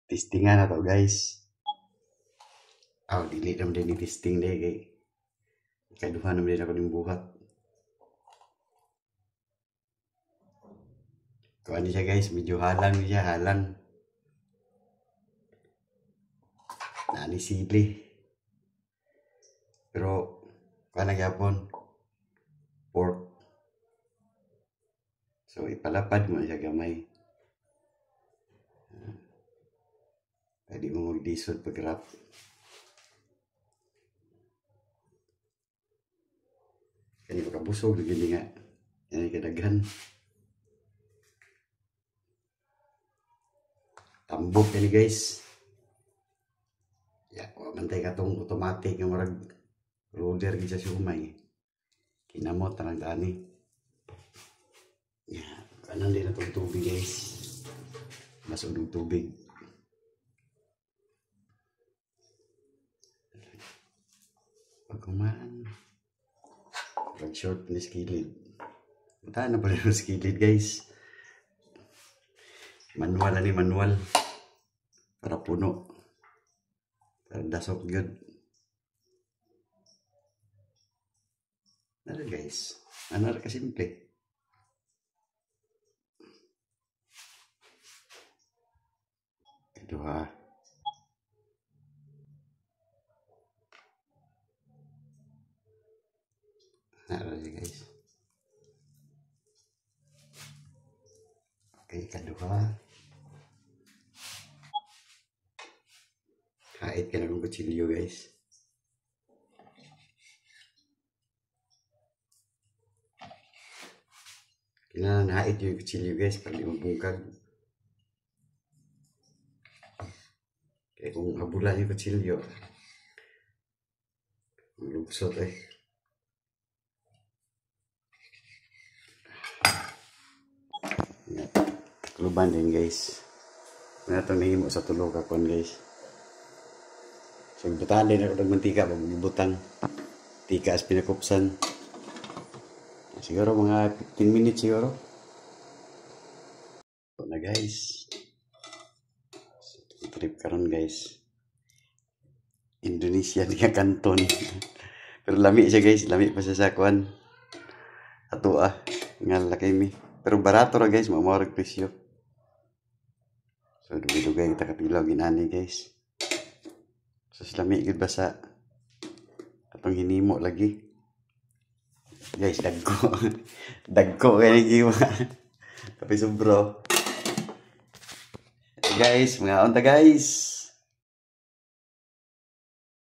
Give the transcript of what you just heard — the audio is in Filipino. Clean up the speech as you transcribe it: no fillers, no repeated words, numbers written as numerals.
Testingan na to guys. Dili naman din ni testing day kay ikaduha naman din ako ng buhat. Kuha niya guys, medyo halang niya, halang. Nani sili. Pero kuha na gyapon pork. So ipalapad mo siya gamay. Pwede mo magdisod pag-wrap. Kaya makabusog, hindi nga. Yan ay kadaghan. Tambok yan guys. Mantay ka itong automatic yung marag roller sa sumay. Kinamot na lang dani. Kanan din na itong tubig guys. Masog ng tubig. Pagkumaan. Short ni skilid. Matahan na pala yung skilid guys. Manual na ni manual. Para puno. Para dasok yun. Ano guys? Ano ka simple? Ito ha. Ano guys? Okay, kaduha. Hait ka na ng kutsilyo guys. Kailangan hait yung kutsilyo guys para di mabungkag. Kaya kung habulan yung kutsilyo, malugsot eh. Kluban din guys. Ano itong nahimo sa tulog akon guys. So butahan din ako ng mantika pag butang. Tika as pinakupsan. Siguro mga 15 minutes siguro. Ito na guys. Trip karon guys. Indonesia niya Canton. Pero lami siya guys. Lami pa sa sakwan. Ato nga laki mi. Pero barato ra guys. Mamawag presyo. So, dugay-dugay kita kapilaw ginani guys. So, silami gud basa. Atong hinimo lagi. Guys, dagko. Dagko kaya giwa. Tapi sobro. Guys, mga onta guys.